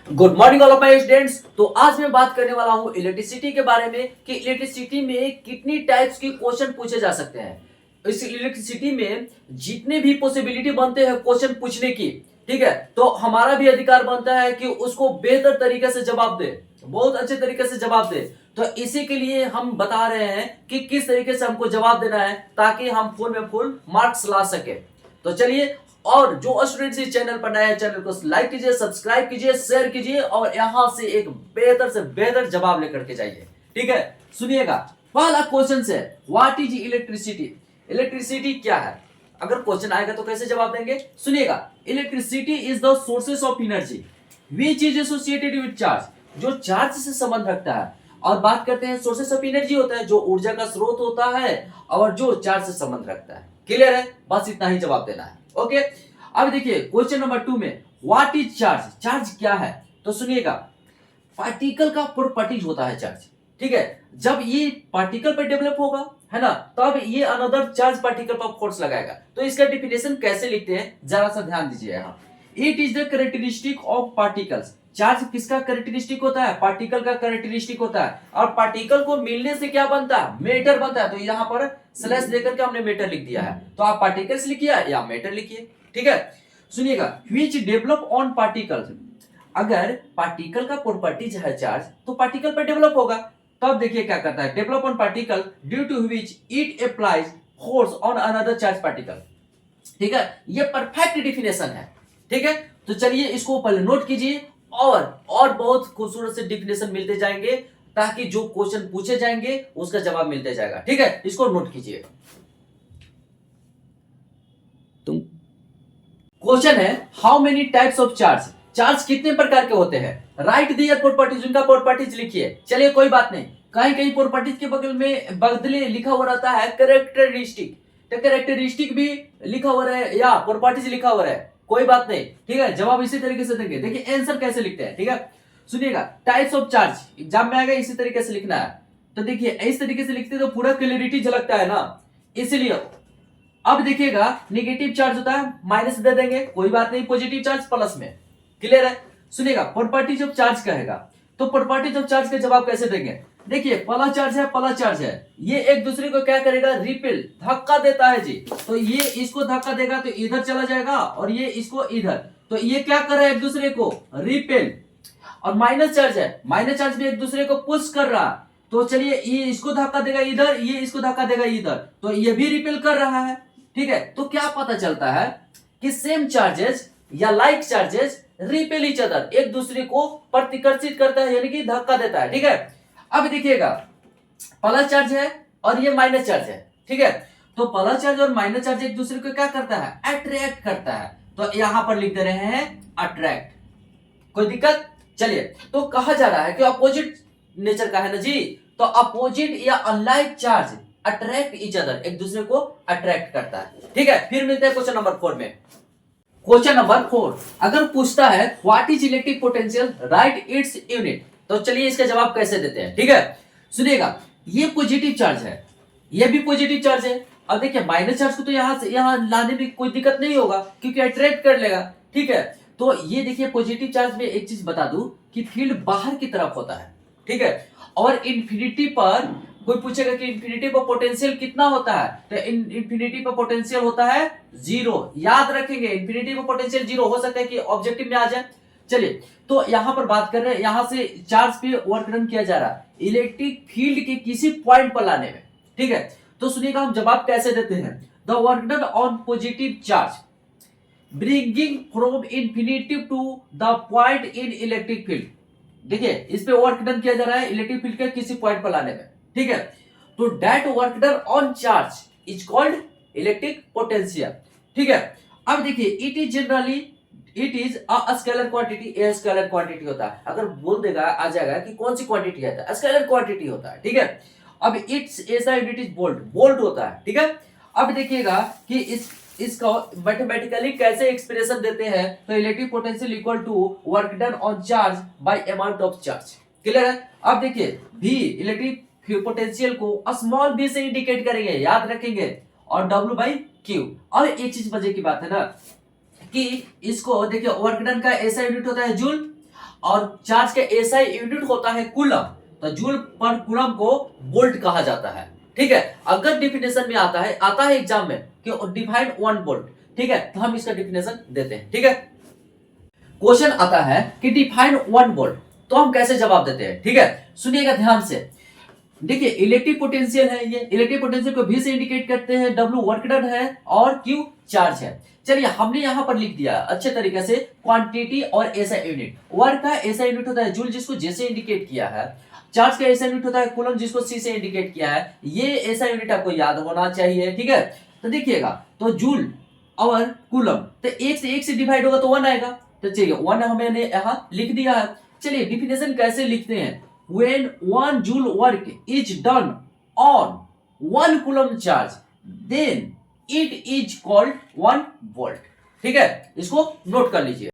Good morning all of my students. तो आज मैं बात करने वाला हूं इलेक्ट्रिसिटी के बारे में कि इलेक्ट्रिसिटी में कितनी टाइप्स के क्वेश्चन पूछे जा सकते हैं। इस इलेक्ट्रिसिटी में जितने भी पॉसिबिलिटी बनते हैं क्वेश्चन पूछने की, ठीक है, तो हमारा भी अधिकार बनता है कि उसको बेहतर तरीके से जवाब दे, बहुत अच्छे तरीके से जवाब दे। तो इसी के लिए हम बता रहे हैं कि किस तरीके से हमको जवाब देना है ताकि हम फुल में फुल मार्क्स ला सके। तो चलिए, और जो स्टूडेंट्स इस चैनल पर नए हैं, चैनल को लाइक कीजिए, सब्सक्राइब कीजिए, शेयर कीजिए और यहां से एक बेहतर से बेहतर जवाब लेकर के जाइए। ठीक है, सुनिएगा। पहला क्वेश्चन है, व्हाट इज इलेक्ट्रिसिटी। इलेक्ट्रिसिटी क्या है? अगर क्वेश्चन आएगा तो कैसे जवाब देंगे, सुनिएगा। Electricity is the sources of energy which is associated with charge, जो चार्ज से संबंध रखता है। और बात करते हैं सोर्सेस ऑफ एनर्जी होता है जो ऊर्जा का स्रोत होता है और जो चार्ज से संबंध रखता है। क्लियर है? बस इतना ही जवाब देना है। ओके, अब देखिए क्वेश्चन नंबर 2 में, व्हाट इज चार्ज। चार्ज क्या है? तो सुनिएगा, पार्टिकल का प्रॉपर्टीज होता है चार्ज। ठीक है, जब ये पार्टिकल पर डेवलप होगा, है ना, तब ये अनदर चार्ज पार्टिकल पर फोर्स लगाएगा। तो इसका डेफिनेशन कैसे लिखते हैं जरा सा ध्यान दीजिए यहाँ। It is the characteristic of particles. Charge किसका कैरेक्टरिस्टिक होता है? पार्टिकल का कैरेक्टरिस्टिक होता है। और पार्टिकल को मिलने से क्या बनता है? मैटर बनता है। तो यहाँ पर स्लैश देकर के हमने मैटर लिख दिया है, तो आप पार्टिकल्स लिखिए या मैटर लिखिए। ठीक है, सुनिएगा, व्हिच डेवलप ऑन पार्टिकल्स। अगर पार्टिकल का प्रॉपर्टीज है चार्ज, तो पार्टिकल पर डेवलप होगा। तब देखिए क्या करता है, develop on particle due to which it applies force on another charge particle. ठीक है, ये परफेक्ट डिफिनेशन है। ठीक है, तो चलिए इसको पहले नोट कीजिए और बहुत खूबसूरत से डिफिनेशन मिलते जाएंगे ताकि जो क्वेश्चन पूछे जाएंगे उसका जवाब मिलते जाएगा। ठीक है, इसको नोट कीजिए। तुम क्वेश्चन है, how many types of charge. Charge कितने प्रकार के होते हैं? राइट दियर प्रॉपर्टीज, उनका प्रॉपर्टीज लिखिए। चलिए कोई बात नहीं, कहीं कहीं प्रॉपर्टीज के बगल में बदले लिखा हुआ रहता है कैरेक्टरिस्टिक, तो कैरेक्टरिस्टिक भी लिखा हुआ है या प्रॉपर्टीज लिखा हुआ है, कोई बात नहीं। ठीक है, जवाब इसी तरीके से देंगे। देखिए आंसर कैसे लिखते हैं। ठीक है, सुनिएगा, टाइप्स ऑफ चार्ज एग्जाम में आएगा, इसी तरीके से लिखना है। तो देखिए इस तरीके से लिखते तो पूरा क्लियरिटी झलकता है ना, इसलिए। अब देखिएगा, नेगेटिव चार्ज होता है, माइनस दे देंगे, कोई बात नहीं, पॉजिटिव चार्ज प्लस में। क्लियर है? सुनिएगा, प्रॉपर्टीज ऑफ चार्ज कहेगा, तो प्रॉपर्टीज ऑफ चार्ज का जवाब कैसे देंगे। देखिए प्लस चार्ज है, प्लस चार्ज है, ये एक दूसरे को क्या करेगा, रिपेल, धक्का देता है जी। तो ये इसको धक्का देगा तो इधर चला जाएगा और ये इसको इधर, तो ये क्या कर रहा है, एक दूसरे को रिपेल। और माइनस चार्ज है, माइनस चार्ज भी एक दूसरे को पुश कर रहा है। तो चलिए ये इसको धक्का देगा इधर, ये इसको धक्का देगा इधर, तो ये भी रिपेल कर रहा है। ठीक है, तो क्या पता चलता है कि सेम चार्जेस या like charges repel each other, एक दूसरे को प्रतिकर्षित करता है, यानी कि धक्का देता है। ठीक है, अब देखिएगा, प्लस चार्ज है और ये माइनस चार्ज है। ठीक है, तो प्लस चार्ज और माइनस चार्ज एक दूसरे को क्या करता है, अट्रैक्ट करता है। तो यहां पर लिख दे रहे हैं अट्रैक्ट, कोई दिक्कत। चलिए, तो कहा जा रहा है कि अपोजिट नेचर का है ना जी, तो अपोजिट या unlike charge attract each other, एक दूसरे को अट्रैक्ट करता है। ठीक है, फिर मिलते हैं क्वेश्चन नंबर 4 में। क्वेश्चन नंबर 4 अगर पूछता है what is electric potential, right its unit. तो चलिए इसका जवाब कैसे देते हैं। ठीक है, सुनिएगा, ये पॉजिटिव चार्ज है, ये भी पॉजिटिव चार्ज है। अब देखिए माइनस चार्ज को तो यहां से यहां लाने में कोई दिक्कत नहीं होगा क्योंकि अट्रैक्ट कर लेगा। ठीक है, तो ये देखिए पॉजिटिव चार्ज में एक चीज बता दूं कि फील्ड बाहर की तरफ होता है। ठीक है, और इन्फिनिटी पर कोई पूछेगा कि इन्फिनिटी पर पोटेंशियल कितना होता है, तो इन्फिनिटी पर पोटेंशियल होता है 0। याद रखेंगे, इन्फिनिटी पर पोटेंशियल 0 हो सकता है कि ऑब्जेक्टिव में आ जाए। चलिए, तो यहां पर बात कर रहे हैं, यहां से चार्ज पे वर्क डन किया जा रहा है इलेक्ट्रिक फील्ड के किसी पॉइंट पर लाने में। ठीक है, तो सुनिएगा हम जवाब कैसे देते हैं। The work done on positive charge bringing from infinity to the point in electric field. देखिए इस पे वर्क डन किया जा रहा है इलेक्ट्रिक फील्ड के किसी पॉइंट पर लाने में। ठीक है, तो that work done on charge is called electric potential. ठीक है, अब देखिए it is generally it is a scalar quantity, a scalar quantity होता है। अगर बोल देगा आ जाएगा कि कौन सी क्वांटिटी है, स्केलर क्वांटिटी होता है। ठीक है, अब इट्स ऐसा यूनिट इज बोल्ट, बोल्ट होता है। ठीक है, अब देखिएगा कि इसका मैथमेटिकली कैसे एक्सप्रेशन देते हैं, तो electric potential equal to work done on charge by amount of charge. Clear है? अब देखिए भी इलेक्ट्रिक पोटेंशियल को स्मॉल बी से इंडिकेट करेंगे, याद रखेंगे, और डब्ल्यू बाई क्यू। और एक चीज मजे की बात है ना कि इसको देखिए वर्क डन का ऐसा यूनिट होता है जूल, और चार्ज का एसआई यूनिट होता है कूलम, तो जूल पर कूलम को वोल्ट कहा जाता है। ठीक है, अगर डिफिनेशन में आता है एग्जाम में कि डिफाइन 1 वोल्ट, ठीक है, तो हम इसका डिफिनेशन देते हैं। ठीक है, क्वेश्चन आता है कि डिफाइन 1 वोल्ट, तो हम कैसे जवाब देते हैं। ठीक है, सुनिएगा ध्यान से। देखिए इलेक्ट्रिक पोटेंशियल है, ये इलेक्ट्रिक पोटेंशियल को V से इंडिकेट करते हैं, W वर्क डन है और Q चार्ज है। चलिए हमने यहां पर लिख दिया अच्छे तरीके से क्वांटिटी और एसआई यूनिट। वर्क का एसआई यूनिट होता है जूल, जिसको J से इंडिकेट किया है। चार्ज का एसआई यूनिट होता है कूलम, जिसको C से इंडिकेट किया है। ये एसआई यूनिट आपको याद होना चाहिए। ठीक है, तो देखिएगा, तो जूल और कूलम, तो एक से डिवाइड होगा तो 1 आएगा। तो चलिए 1 हमने यहां लिख दिया है। चलिए डिफिनेशन कैसे लिखते हैं। When 1 joule work is done on 1 coulomb charge, then it is called 1 volt। ठीक है, इसको नोट कर लीजिए।